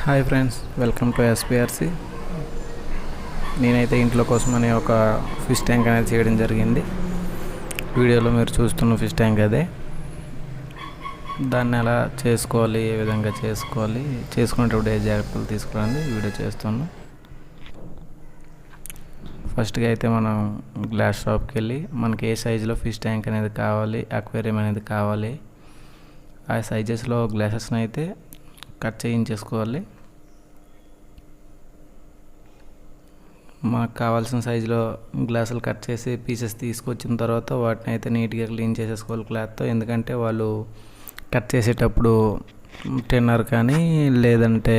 Hi friends, welcome to SPRC. నేనైతే ఇంట్లో కోసమని ఒక ఫిష్ ట్యాంక్ అనేది చేయడం జరిగింది. వీడియోలో మీరు చూస్తున్న ఫిష్ ట్యాంక్ అదే. దాన్ని ఎలా చేసుకోవాలి, ఏ విధంగా చేసుకోవాలి, చేసుకునేటప్పుడు ఏ జాగ్రత్తలు తీసుకోవాలని వీడియో చేస్తున్నాను. ఫస్ట్గా అయితే మనం గ్లాస్ షాప్కి వెళ్ళి మనకి ఏ సైజులో ఫిష్ ట్యాంక్ అనేది కావాలి, అక్వేరియం అనేది కావాలి, ఆ సైజెస్లో గ్లాసెస్ని అయితే కట్ చేయించేసుకోవాలి. మనకు కావాల్సిన సైజులో గ్లాసులు కట్ చేసి పీసెస్ తీసుకొచ్చిన తర్వాత వాటిని అయితే నీట్గా క్లీన్ చేసేసుకోవాలి క్లాత్తో. ఎందుకంటే వాళ్ళు కట్ చేసేటప్పుడు టిన్నర్ కానీ లేదంటే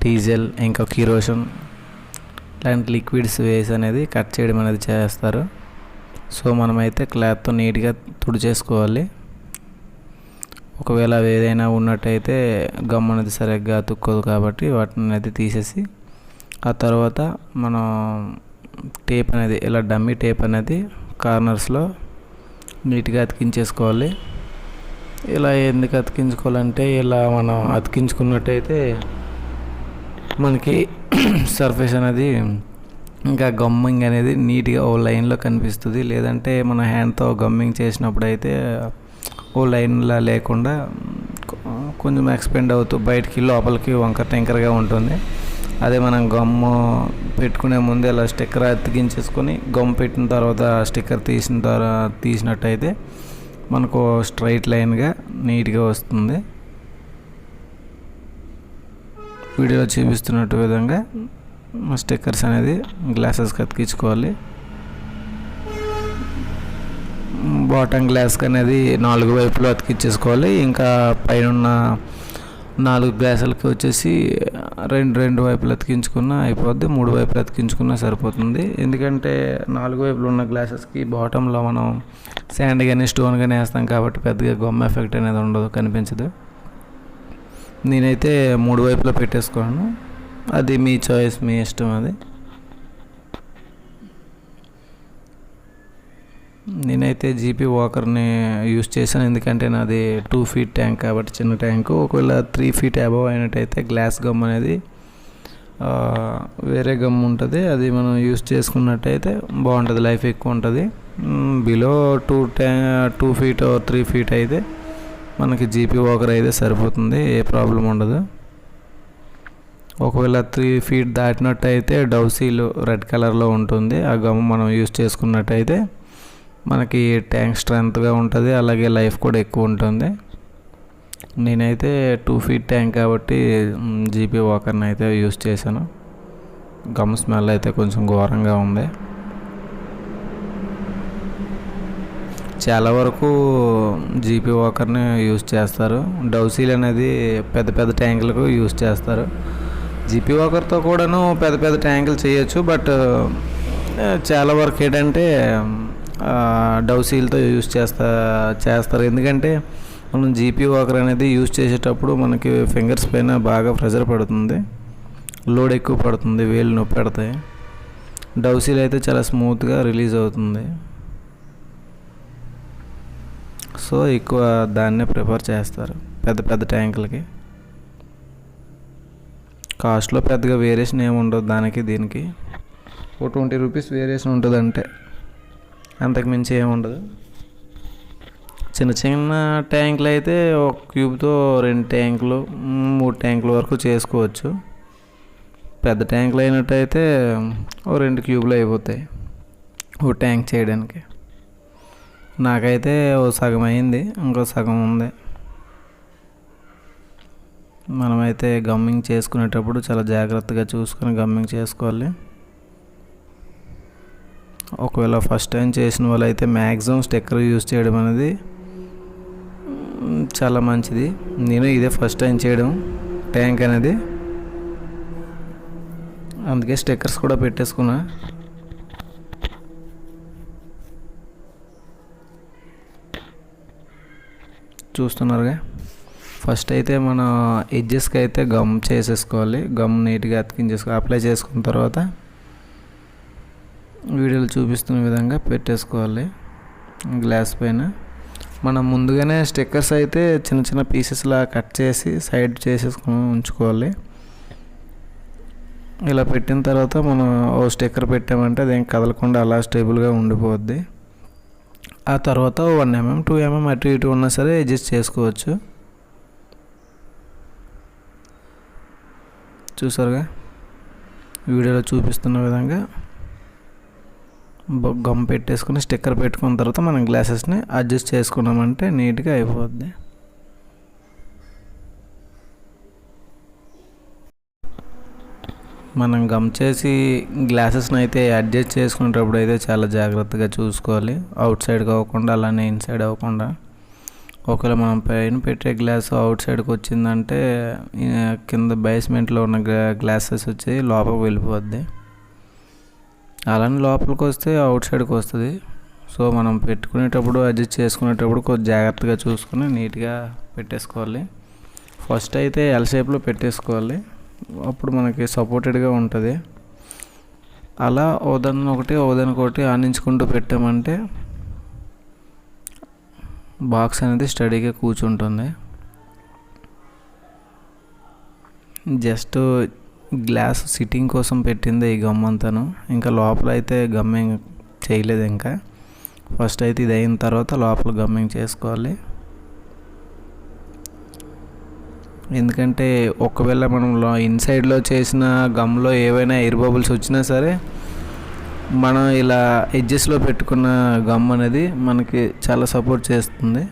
డీజిల్ ఇంకా కిరోసిన్ ఇలాంటి లిక్విడ్స్ వేసి అనేది కట్ చేయడం అనేది చేస్తారు. సో మనమైతే క్లాత్తో నీట్గా తుడిచేసుకోవాలి. ఒకవేళ అవి ఏదైనా ఉన్నట్టయితే గమ్ అనేది సరిగ్గా అతుక్కోదు కాబట్టి వాటిని అయితే తీసేసి ఆ తర్వాత మనం టేప్ అనేది ఇలా డమ్మీ టేప్ అనేది కార్నర్స్లో నీట్గా అతికించేసుకోవాలి. ఇలా ఎందుకు అతికించుకోవాలంటే ఇలా మనం అతికించుకున్నట్టయితే మనకి సర్ఫేస్ అనేది ఇంకా గమ్మింగ్ అనేది నీట్గా ఓ లైన్లో కనిపిస్తుంది. లేదంటే మన హ్యాండ్తో గమ్మింగ్ చేసినప్పుడు అయితే ఓ లైన్లా లేకుండా కొంచెం ఎక్స్పెండ్ అవుతూ బయటికి లోపలికి వంకర టెంకరగా ఉంటుంది. అదే మనం గమ్ము పెట్టుకునే ముందు ఇలా స్టిక్కర్ అతికించేసుకొని గమ్ పెట్టిన తర్వాత స్టిక్కర్ తీసినట్టయితే మనకు స్ట్రైట్ లైన్గా నీట్గా వస్తుంది. వీడియోలో చూపిస్తున్నట్టు విధంగా స్టిక్కర్స్ అనేది గ్లాసెస్కి అతికించుకోవాలి. బాటమ్ గ్లాస్కి అనేది 4 వైపులు అతికించేసుకోవాలి. ఇంకా పైన 4 గ్లాసులకి వచ్చేసి రెండు వైపులు అతికించుకున్నా అయిపోద్ది, 3 వైపులు అతికించుకున్నా సరిపోతుంది. ఎందుకంటే 4 వైపులు ఉన్న గ్లాసెస్కి బాటంలో మనం శాండ్ కానీ స్టోన్ కానీ వేస్తాం కాబట్టి పెద్దగా గమ్ ఎఫెక్ట్ అనేది ఉండదు, కనిపించదు. నేనైతే 3 వైపులో పెట్టేసుకోను, అది మీ చాయిస్, మీ ఇష్టం. అది నేనైతే జీపీ వాకర్ని యూస్ చేశాను. ఎందుకంటే నాది 2 ఫీట్ ట్యాంక్ కాబట్టి చిన్న ట్యాంకు. ఒకవేళ 3 ఫీట్ అబవ్ అయినట్టయితే గ్లాస్ గమ్ అనేది వేరే గమ్ ఉంటుంది, అది మనం యూస్ చేసుకున్నట్టయితే బాగుంటుంది, లైఫ్ ఎక్కువ ఉంటుంది. బిలో 2 ఫీట్ 3 ఫీట్ అయితే మనకి జీపీ వాకర్ అయితే సరిపోతుంది, ఏ ప్రాబ్లం ఉండదు. ఒకవేళ 3 ఫీట్ దాటినట్టయితే డౌసీలు రెడ్ కలర్లో ఉంటుంది, ఆ గమ్ మనం యూస్ చేసుకున్నట్టయితే మనకి ట్యాంక్ స్ట్రెంత్గా ఉంటుంది, అలాగే లైఫ్ కూడా ఎక్కువ ఉంటుంది. నేనైతే 2 ఫీట్ ట్యాంక్ కాబట్టి జీపీ వాకర్ని అయితే యూస్ చేశాను. గమ్ స్మెల్ అయితే కొంచెం ఘోరంగా ఉంది. చాలా వరకు జీపీ వాకర్ని యూస్ చేస్తారు. డౌసీల్ అనేది పెద్ద పెద్ద ట్యాంకులకు యూస్ చేస్తారు. జీపీ వాకర్తో కూడాను పెద్ద పెద్ద ట్యాంకులు చేయొచ్చు, బట్ చాలా వరకు ఏంటంటే డౌసీలతో యూస్ చేస్తారు. ఎందుకంటే మనం జీపీ వాకర్ అనేది యూస్ చేసేటప్పుడు మనకి ఫింగర్స్ పైన బాగా ప్రెషర్ పడుతుంది, లోడ్ ఎక్కువ పడుతుంది, వేలు నొప్పి పెడతాయి. డౌసీలు అయితే చాలా స్మూత్గా రిలీజ్ అవుతుంది. సో ఎక్కువ దాన్నే ప్రిఫర్ చేస్తారు పెద్ద పెద్ద ట్యాంకులకి. కాస్ట్లో పెద్దగా వేరియేషన్ ఏమి ఉండదు, దానికి దీనికి ఓ 20 రూపీస్ వేరియేషన్ ఉంటుంది, అంటే అంతకు మించి ఏముండదు. చిన్న చిన్న ట్యాంకులు అయితే ఒక క్యూబ్తో 2 ట్యాంకులు 3 ట్యాంకుల వరకు చేసుకోవచ్చు. పెద్ద ట్యాంకులు అయినట్టయితే ఓ 2 క్యూబ్లు అయిపోతాయి ఓ ట్యాంక్ చేయడానికి. నాకైతే ఓ సగం అయింది, ఇంకో సగం ఉంది. మనమైతే గమ్మింగ్ చేసుకునేటప్పుడు చాలా జాగ్రత్తగా చూసుకొని గమ్మింగ్ చేసుకోవాలి. ఒకవేళ ఫస్ట్ టైం చేసిన వాళ్ళు అయితే మ్యాక్సిమం స్టిక్కర్ యూజ్ చేయడం అనేది చాలా మంచిది. నేను ఇదే ఫస్ట్ టైం చేయడం ట్యాంక్ అనేది, అందుకే స్టిక్కర్స్ కూడా పెట్టేసుకున్నా. చూస్తున్నారుగా, ఫస్ట్ అయితే మన ఎడ్జెస్కి అయితే గమ్ చేసేసుకోవాలి. గమ్ నీట్గా అప్లై చేసుకున్న తర్వాత వీడియోలో చూపిస్తున్న విధంగా పెట్టేసుకోవాలి గ్లాస్ పైన. మనం ముందుగానే స్టిక్కర్స్ అయితే చిన్న చిన్న పీసెస్లా కట్ చేసి సైడ్ చేసేసుకొని ఉంచుకోవాలి. ఇలా పెట్టిన తర్వాత మనం ఓ స్టిక్కర్ పెట్టామంటే అది ఏం కదలకుండా అలా స్టేబుల్గా ఉండిపోద్ది. ఆ తర్వాత 1 mm 2 mm అటు ఇటు ఉన్నా సరే అడ్జస్ట్ చేసుకోవచ్చు. చూసారుగా వీడియోలో చూపిస్తున్న విధంగా గమ్ పెట్టేసుకుని స్టిక్కర్ పెట్టుకున్న తర్వాత మనం గ్లాసెస్ని అడ్జస్ట్ చేసుకున్నామంటే నీట్గా అయిపోద్ది. మనం గమ్ చేసి గ్లాసెస్ని అయితే అడ్జస్ట్ చేసుకునేటప్పుడు అయితే చాలా జాగ్రత్తగా చూసుకోవాలి. అవుట్ సైడ్ కాకుండా అలానే ఇన్సైడ్ అవ్వకుండా. ఒకవేళ మనం పైన పెట్టే గ్లాస్ అవుట్ సైడ్కి వచ్చిందంటే కింద బేస్మెంట్లో ఉన్న గ్లాసెస్ వచ్చి లోపలికి వెళ్ళిపోద్ది. అలానే లోపలికి వస్తే అవుట్ సైడ్కి వస్తుంది. సో మనం పెట్టుకునేటప్పుడు అడ్జస్ట్ చేసుకునేటప్పుడు కొంచెం జాగ్రత్తగా చూసుకుని నీట్గా పెట్టేసుకోవాలి. ఫస్ట్ అయితే ఎల్ షేప్లో పెట్టేసుకోవాలి, అప్పుడు మనకి సపోర్టెడ్గా ఉంటుంది. అలా ఒకదానికొకటి ఆనించుకుంటూ పెట్టామంటే బాక్స్ అనేది స్టడీగా కూర్చుంటుంది. జస్ట్ గ్లాస్ సిట్టింగ్ కోసం పెట్టింది ఈ గమ్ అంతాను. ఇంకా లోపల అయితే గమ్మింగ్ చేయలేదు. ఇంకా ఫస్ట్ అయితే ఇది అయిన తర్వాత లోపల గమ్మింగ్ చేసుకోవాలి. ఎందుకంటే ఒకవేళ మనం ఇన్సైడ్లో చేసిన గమ్లో ఏవైనా ఎయిర్ బబుల్స్ వచ్చినా సరే మనం ఇలా ఎడ్జెస్లో పెట్టుకున్న గమ్ అనేది మనకి చాలా సపోర్ట్ చేస్తుంది.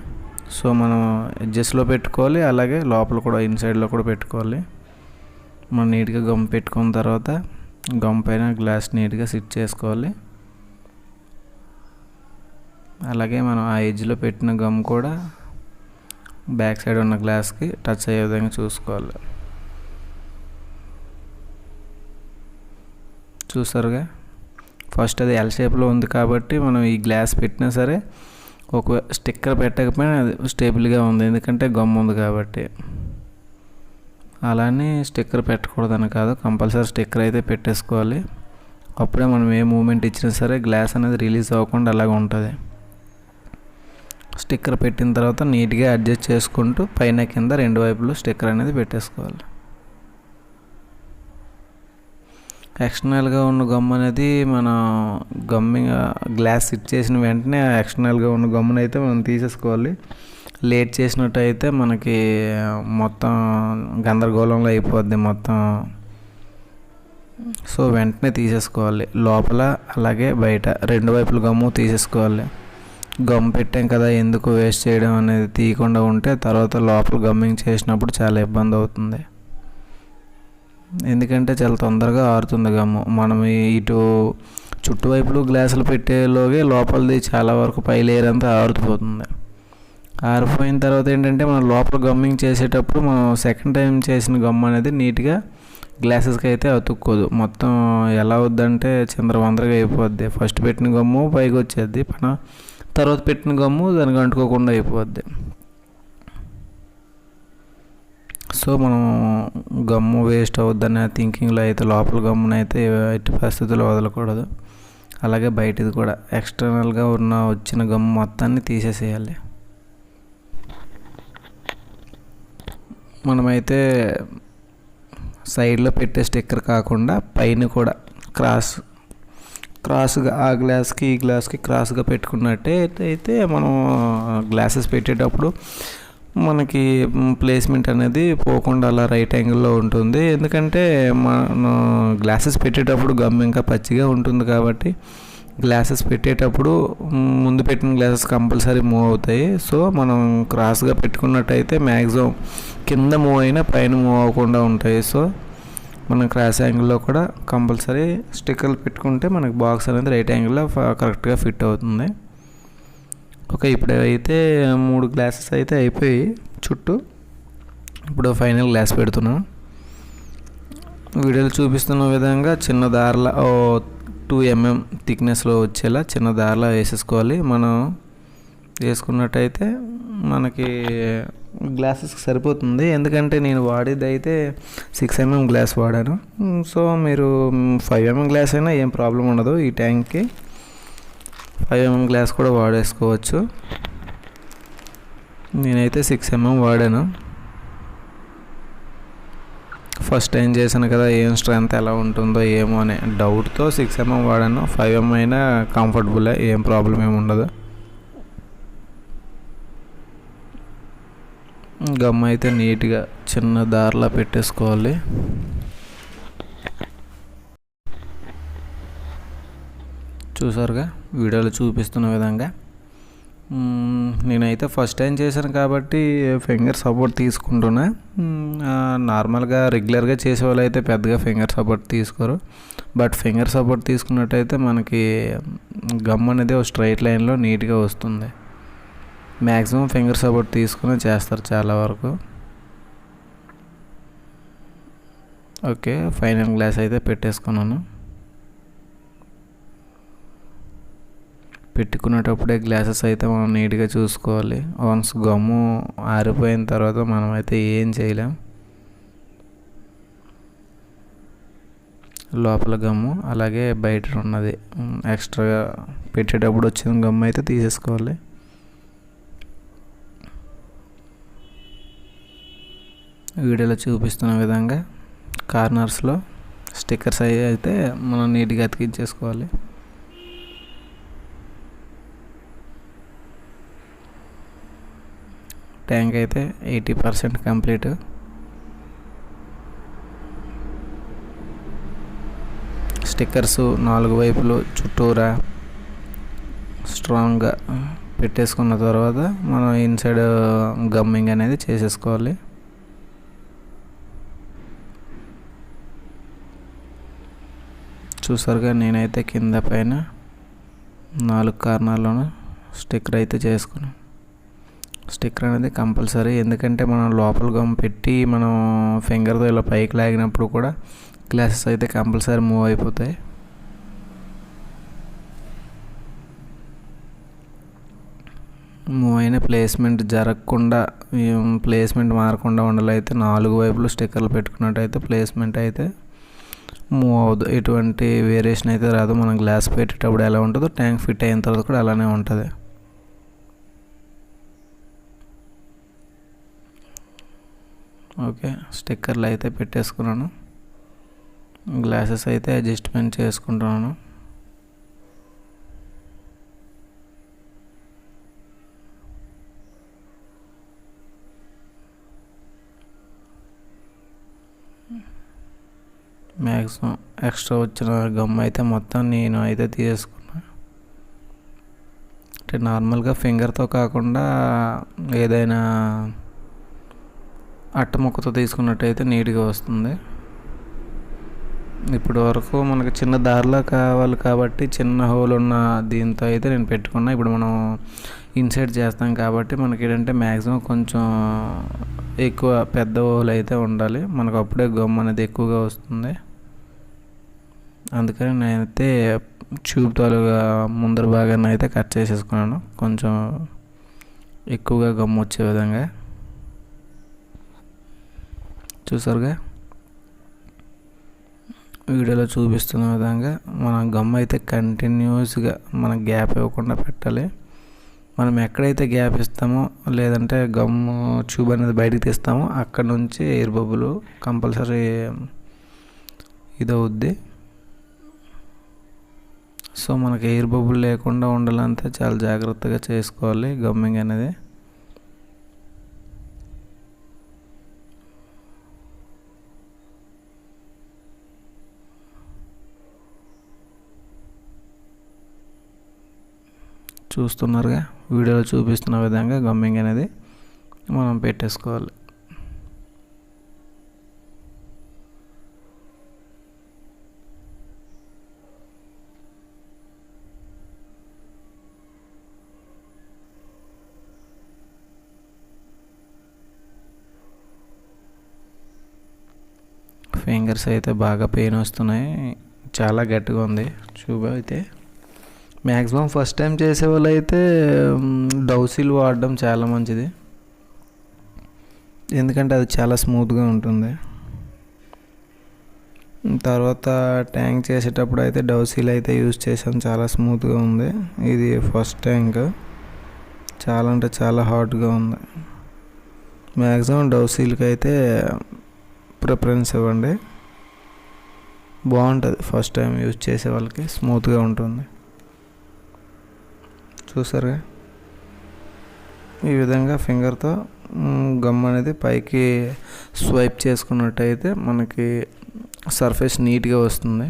సో మనం ఎడ్జెస్లో పెట్టుకోవాలి, అలాగే లోపల కూడా ఇన్సైడ్లో కూడా పెట్టుకోవాలి. మనం నీట్గా గమ్ పెట్టుకున్న తర్వాత గమ్ పైన గ్లాస్ నీట్గా సిట్ చేసుకోవాలి. అలాగే మనం ఆ ఎడ్జ్లో పెట్టిన గమ్ కూడా బ్యాక్ సైడ్ ఉన్న గ్లాస్కి టచ్ అయ్యే విధంగా చూసుకోవాలి. చూసారుగా ఫస్ట్ అది ఎల్ షేప్లో ఉంది కాబట్టి మనం ఈ గ్లాస్ పెట్టినా సరే ఒక స్టిక్కర్ పెట్టకపోయినా అది స్టేబుల్గా ఉంది, ఎందుకంటే గమ్ ఉంది కాబట్టి. అలానే స్టిక్కర్ పెట్టకూడదని కాదు, కంపల్సరీ స్టిక్కర్ అయితే పెట్టేసుకోవాలి. అప్పుడే మనం ఏ మూమెంట్ ఇచ్చినా సరే గ్లాస్ అనేది రిలీజ్ అవ్వకుండా అలాగే ఉంటుంది. స్టిక్కర్ పెట్టిన తర్వాత నీట్గా అడ్జస్ట్ చేసుకుంటూ పైన కింద రెండు వైపులు స్టిక్కర్ అనేది పెట్టేసుకోవాలి. ఎక్స్టర్నల్గా ఉన్న గమ్ అనేది మన గమ్మింగ్ గ్లాస్ ఫిట్ చేసిన వెంటనే ఎక్స్టర్నల్గా ఉన్న గమ్మును అయితే మనం తీసేసుకోవాలి. లేట్ చేసినట్టు అయితే మనకి మొత్తం గందరగోళంలో అయిపోద్ది మొత్తం. సో వెంటనే తీసేసుకోవాలి, లోపల అలాగే బయట రెండు వైపులు గమ్ము తీసేసుకోవాలి. గమ్ పెట్టాం కదా ఎందుకు వేస్ట్ చేయడం అనేది తీయకుండా ఉంటే తర్వాత లోపల గమ్మింగ్ చేసినప్పుడు చాలా ఇబ్బంది అవుతుంది. ఎందుకంటే చాలా తొందరగా ఆరుతుంది గమ్ము. మనం ఇటు చుట్టువైపులు గ్లాసులు పెట్టేలోగే లోపలిది చాలా వరకు పై లేయర్ అంతా ఆరుతుపోతుంది. ఆరిపోయిన తర్వాత ఏంటంటే మనం లోపల గమ్మింగ్ చేసేటప్పుడు మనం సెకండ్ టైం చేసిన గమ్ అనేది నీట్గా గ్లాసెస్కి అయితే అతుక్కోదు. మొత్తం ఎలా అవుద్దంటే చిందరవందరగా అయిపోద్ది. ఫస్ట్ పెట్టిన గమ్ము పైకి వచ్చేది, తర్వాత పెట్టిన గమ్ము దానికి అంటుకోకుండా అయిపోద్ది. సో మనం గమ్ము వేస్ట్ అవుద్దనే థింకింగ్లో అయితే లోపల గమ్మునైతే ఎట్టి పరిస్థితుల్లో వదలకూడదు. అలాగే బయటది కూడా ఎక్స్టర్నల్గా వచ్చిన గమ్ము మొత్తాన్ని తీసేసేయాలి. మనమైతే సైడ్లో పెట్టే స్టిక్కర్ కాకుండా పైన కూడా క్రాస్గా ఆ గ్లాస్కి ఈ గ్లాస్కి క్రాస్గా పెట్టుకున్నట్టే అయితే మనం గ్లాసెస్ పెట్టేటప్పుడు మనకి ప్లేస్మెంట్ అనేది పోకుండా అలా రైట్ యాంగిల్లో ఉంటుంది. ఎందుకంటే మనం గ్లాసెస్ పెట్టేటప్పుడు గమ్ ఇంకా పచ్చిగా ఉంటుంది కాబట్టి గ్లాసెస్ పెట్టేటప్పుడు ముందు పెట్టిన గ్లాసెస్ కంపల్సరీ మూవ్ అవుతాయి. సో మనం క్రాస్గా పెట్టుకున్నట్టయితే మ్యాక్సిమం కింద మూవ్ అయినా పైన మూవ్ అవ్వకుండా ఉంటాయి. సో మనం క్రాస్ యాంగిల్లో కూడా కంపల్సరీ స్టిక్కర్లు పెట్టుకుంటే మనకి బాక్స్ అనేది రైట్ యాంగిల్లో కరెక్ట్గా ఫిట్ అవుతుంది. ఓకే, ఇప్పుడైతే 3 గ్లాసెస్ అయితే అయిపోయి చుట్టూ. ఇప్పుడు ఫైనల్ గ్లాస్ పెడుతున్నాం. వీడియోలో చూపిస్తున్న విధంగా చిన్న దారిలో 2 mm థిక్నెస్లో వచ్చేలా చిన్న దారిలో వేసేసుకోవాలి. మనం వేసుకున్నట్టయితే మనకి గ్లాసెస్కి సరిపోతుంది. ఎందుకంటే నేను వాడేది అయితే 6 mm గ్లాస్ వాడాను. సో మీరు 5 mm గ్లాస్ అయినా ఏం ప్రాబ్లం ఉండదు. ఈ ట్యాంక్కి 5 mm గ్లాస్ కూడా వాడేసుకోవచ్చు. నేనైతే 6 mm వాడాను. ఫస్ట్ టైం చేశాను కదా, ఏం స్ట్రెంత్ ఎలా ఉంటుందో ఏమో అని డౌట్తో 6mm వాడాను. 5mm అయినా కంఫర్టబులే, ఏం ప్రాబ్లం ఏమి ఉండదు. గమ్ అయితే నీట్గా చిన్న దారిలా పెట్టేసుకోవాలి. చూసారుగా వీడియోలో చూపిస్తున్న విధంగా. నేనైతే ఫస్ట్ టైం చేశాను కాబట్టి ఫింగర్ సపోర్ట్ తీసుకుంటున్నా. నార్మల్గా రెగ్యులర్గా చేసేవాళ్ళు అయితే పెద్దగా ఫింగర్ సపోర్ట్ తీసుకోరు. బట్ ఫింగర్ సపోర్ట్ తీసుకున్నట్టయితే మనకి గమ్ అనేది ఒక స్ట్రైట్ లైన్లో నీట్గా వస్తుంది. మ్యాక్సిమం ఫింగర్ సపోర్ట్ తీసుకుని చేస్తారు చాలా వరకు. ఓకే, ఫైనల్ గ్లాస్ అయితే పెట్టేసుకున్నాను. పెట్టుకునేటప్పుడే గ్లాసెస్ అయితే మనం నీట్గా చూసుకోవాలి. వన్స్ గమ్ము ఆరిపోయిన తర్వాత మనం అయితే ఏం చేయలేం. లోపల గమ్ము అలాగే బయట ఉన్నది ఎక్స్ట్రాగా పెట్టేటప్పుడు వచ్చిన గమ్ము అయితే తీసేసుకోవాలి. వీడియోలో చూపిస్తున్న విధంగా కార్నర్స్లో స్టిక్కర్స్ అయితే మనం నీట్గా అతికించేసుకోవాలి. ట్యాంక్ అయితే 80% కంప్లీట్. స్టిక్కర్స్ 4 వైపులు చుట్టూరా స్ట్రాంగ్గా పెట్టేసుకున్న తర్వాత మనం ఇన్సైడ్ గమ్మింగ్ అనేది చేసేసుకోవాలి. చూసారుగా నేనైతే కింద పైన 4 కార్నర్లోనూ స్టిక్కర్ అయితే చేసుకున్నాను. స్టిక్కర్ అనేది కంపల్సరీ, ఎందుకంటే మనం లోపల గమ్ పెట్టి మనం ఫింగర్తో ఇలా పైకి లాగినప్పుడు కూడా గ్లాసెస్ అయితే కంపల్సరీ మూవ్ అయిపోతాయి. మూవ్ అయిన ప్లేస్మెంట్ జరగకుండా, ప్లేస్మెంట్ మారకుండా ఉండాలైతే 4 వైపులు స్టిక్కర్లు పెట్టుకున్నట్టయితే ప్లేస్మెంట్ అయితే మూవ్ అవ్వదు. ఎటువంటి వేరియేషన్ అయితే రాదు. మనం గ్లాస్ పెట్టేటప్పుడు ఎలా ఉంటుందో ట్యాంక్ ఫిట్ అయిన తర్వాత కూడా అలానే ఉంటుంది. ఓకే, స్టిక్కర్లు అయితే పెట్టేసుకున్నాను. గ్లాసెస్ అయితే అడ్జస్ట్మెంట్ చేసుకుంటున్నాను. మ్యాక్సిమం ఎక్స్ట్రా వచ్చిన గమ్ అయితే మొత్తం నేను అయితే తీసేసుకున్నా. అంటే నార్మల్గా ఫింగర్తో కాకుండా ఏదైనా అట్ట ముక్కతో తీసుకున్నట్టయితే నీట్గా వస్తుంది. ఇప్పుడు వరకు మనకు చిన్న దారిలో కావాలి కాబట్టి చిన్న హోల్ ఉన్న దీంతో అయితే నేను పెట్టుకున్నా. ఇప్పుడు మనం ఇన్సైడ్ చేస్తాం కాబట్టి మనకి ఏంటంటే మ్యాక్సిమం కొంచెం ఎక్కువ పెద్ద హోల్ అయితే ఉండాలి. మనకు అప్పుడే గమ్ అనేది ఎక్కువగా వస్తుంది. అందుకని నేనైతే ట్యూబ్ తాలుగా ముందర భాగాన్ని అయితే కట్ చేసేసుకున్నాను, కొంచెం ఎక్కువగా గమ్ వచ్చే విధంగా. చూసారుగా వీడియోలో చూపిస్తున్న విధంగా మన గమ్ అయితే కంటిన్యూస్గా మన గ్యాప్ ఇవ్వకుండా పెట్టాలి. మనం ఎక్కడైతే గ్యాప్ ఇస్తామో లేదంటే గమ్ ట్యూబ్ అనేది బయటికి తీస్తామో అక్కడ నుంచి ఎయిర్ బబుల్ కంపల్సరీ ఇదవుద్ది. సో మనకి ఎయిర్ బబుల్ లేకుండా ఉండాలంటే చాలా జాగ్రత్తగా చేసుకోవాలి గమ్మింగ్ అనేది. చూస్తున్నారుగా వీడియోలో చూపిస్తున్న విధంగా గమ్మింగ్ అనేది మనం పెట్టేసుకోవాలి. ఫింగర్స్ అయితే బాగా పెయిన్ వస్తున్నాయి, చాలా గట్టిగా ఉంది ట్యూబ్ అయితే. మ్యాక్సిమం ఫస్ట్ టైం చేసే వాళ్ళు అయితే డౌసిల్ వాడడం చాలా మంచిది, ఎందుకంటే అది చాలా స్మూత్గా ఉంటుంది. తర్వాత ట్యాంక్ చేసేటప్పుడు అయితే డౌసిల్ అయితే యూజ్ చేసాను, చాలా స్మూత్గా ఉంది. ఇది ఫస్ట్ ట్యాంక్, చాలా అంటే చాలా హార్డ్గా ఉంది. మ్యాక్సిమం డౌసిల్కి అయితే ప్రిఫరెన్స్ ఇవ్వండి, బాగుంటుంది. ఫస్ట్ టైం యూజ్ చేసే వాళ్ళకి స్మూత్గా ఉంటుంది. చూసారుగా, ఈ విధంగా ఫింగర్తో గమ్ అనేది పైకి స్వైప్ చేసుకున్నట్టయితే మనకి సర్ఫేస్ నీట్గా వస్తుంది.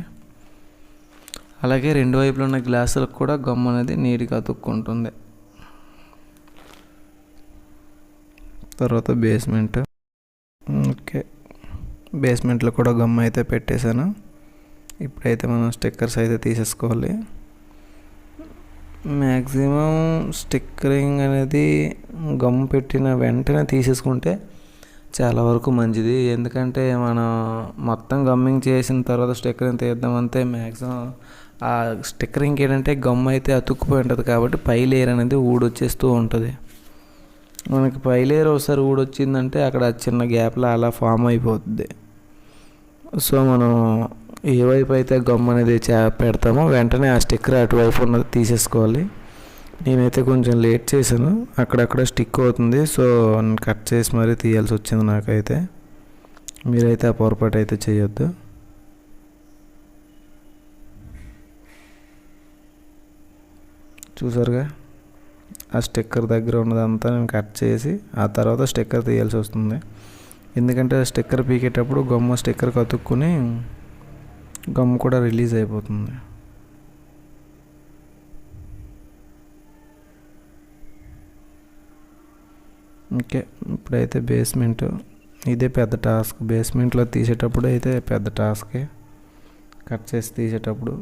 అలాగే రెండు వైపులో ఉన్న గ్లాసులకు కూడా గమ్ అనేది నీట్గా అతుక్కుంటుంది. తర్వాత బేస్మెంట్. ఓకే, బేస్మెంట్లో కూడా గమ్ అయితే పెట్టేశాను. ఇప్పుడైతే మనం స్టిక్కర్స్ అయితే తీసేసుకోవాలి. మ్యాక్సిమం స్టిక్కరింగ్ అనేది గమ్ పెట్టిన వెంటనే తీసేసుకుంటే చాలా వరకు మంచిది. ఎందుకంటే మనం మొత్తం గమ్మింగ్ చేసిన తర్వాత స్టిక్కరింగ్ తీద్దామంటే మ్యాక్సిమం ఆ స్టిక్కరింగ్ ఏంటంటే గమ్ అయితే అతుక్కుపోయి ఉంటుంది కాబట్టి పై లేయర్ అనేది ఊడొచ్చేస్తూ ఉంటుంది. మనకి పై లేయర్ ఒకసారి ఊడొచ్చిందంటే అక్కడ చిన్న గ్యాప్లో అలా ఫామ్ అయిపోతుంది. సో మనం ఏ వైపు అయితే గమ్ అనేది పెడతామో వెంటనే ఆ స్టిక్కర్ అటువైపు ఉన్నది తీసేసుకోవాలి. నేనైతే కొంచెం లేట్ చేశాను, అక్కడక్కడ స్టిక్ అవుతుంది. సో కట్ చేసి మరీ తీయాల్సి వచ్చింది నాకైతే. మీరైతే ఆ పొరపాటు అయితే చేయొద్దు. చూసారుగా, ఆ స్టిక్కర్ దగ్గర ఉన్నదంతా నేను కట్ చేసి ఆ తర్వాత స్టిక్కర్ తీయాల్సి వస్తుంది. ఎందుకంటే స్టిక్కర్ పీకేటప్పుడు గమ్ము స్టిక్కర్కి అతుక్కుని గమ్ కూడా రిలీజ్ అయిపోతుంది. ఓకే, ఇప్పుడైతే బేస్మెంట్ ఇదే పెద్ద టాస్క్. బేస్మెంట్లో తీసేటప్పుడు అయితే పెద్ద టాస్కే, కట్ చేసి తీసేటప్పుడు.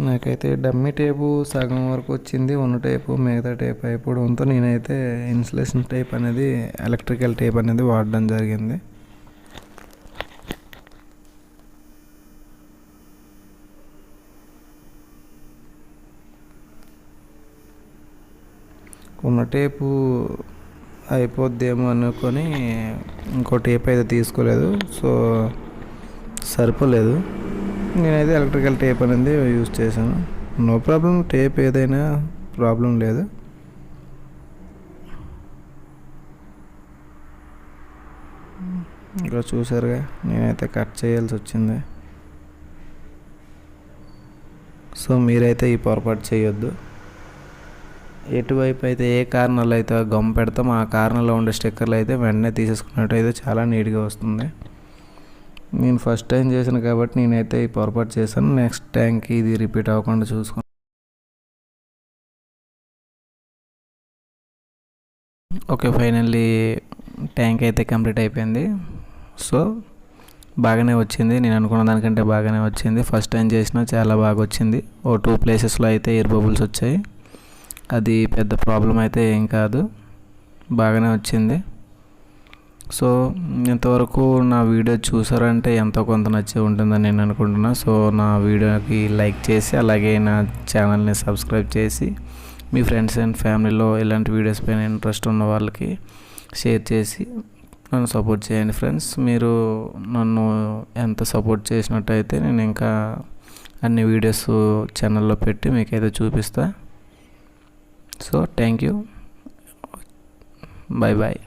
నాకైతే డమ్మీ టేపు సగం వరకు వచ్చింది, ఉన్న టేపు మిగతా టేప్ అయిపోవడంతో నేనైతే ఇన్సులేషన్ టేప్ అనేది ఎలక్ట్రికల్ టేప్ అనేది వాడడం జరిగింది. ఉన్న టేపు అయిపోద్దేమో అనుకొని ఇంకో టేప్ అయితే తీసుకోలేదు. సో సరిపోలేదు, నేనైతే ఎలక్ట్రికల్ టేప్ అనేది యూజ్ చేశాను. నో ప్రాబ్లం, టేప్ ఏదైనా ప్రాబ్లం లేదు. ఇంకా చూసారుగా, నేనైతే కట్ చేయాల్సి వచ్చింది. సో మీరైతే ఈ పొరపాటు చేయొద్దు. ఎటువైపు అయితే ఏ కార్నర్లో అయితే గమ్ పెడతామో ఆ కార్నర్లో ఉండే స్టిక్కర్లు అయితే వెంటనే తీసేసుకున్నట్టయితే చాలా నీట్గా వస్తుంది. నేను ఫస్ట్ టైం చేశాను కాబట్టి నేనైతే ఈ పొరపాటు చేశాను. నెక్స్ట్ టైంకి ఇది రిపీట్ అవ్వకుండా చూసుకుని ఓకే, ఫైనల్లీ ట్యాంక్ అయితే కంప్లీట్ అయిపోయింది. సో బాగానే వచ్చింది, నేను అనుకున్న దానికంటే బాగానే వచ్చింది. ఫస్ట్ టైం చేసినా చాలా బాగా వచ్చింది. 2 ప్లేసెస్లో అయితే ఎయిర్ బబుల్స్ వచ్చాయి. అది పెద్ద ప్రాబ్లం అయితే ఏం కాదు, బాగానే వచ్చింది. సో ఇంతవరకు నా వీడియో చూసారంటే ఎంతో కొంత నచ్చే ఉంటుందని నేను అనుకుంటున్నా. సో నా వీడియోకి లైక్ చేసి అలాగే నా ఛానల్ని సబ్స్క్రైబ్ చేసి మీ ఫ్రెండ్స్ అండ్ ఫ్యామిలీలో ఇలాంటి వీడియోస్ పైన ఇంట్రెస్ట్ ఉన్న వాళ్ళకి షేర్ చేసి నన్ను సపోర్ట్ చేయండి ఫ్రెండ్స్. మీరు నన్ను ఎంత సపోర్ట్ చేసినట్టయితే నేను ఇంకా అన్ని వీడియోస్ ఛానల్లో పెట్టి మీకైతే చూపిస్తా. So thank you, bye bye.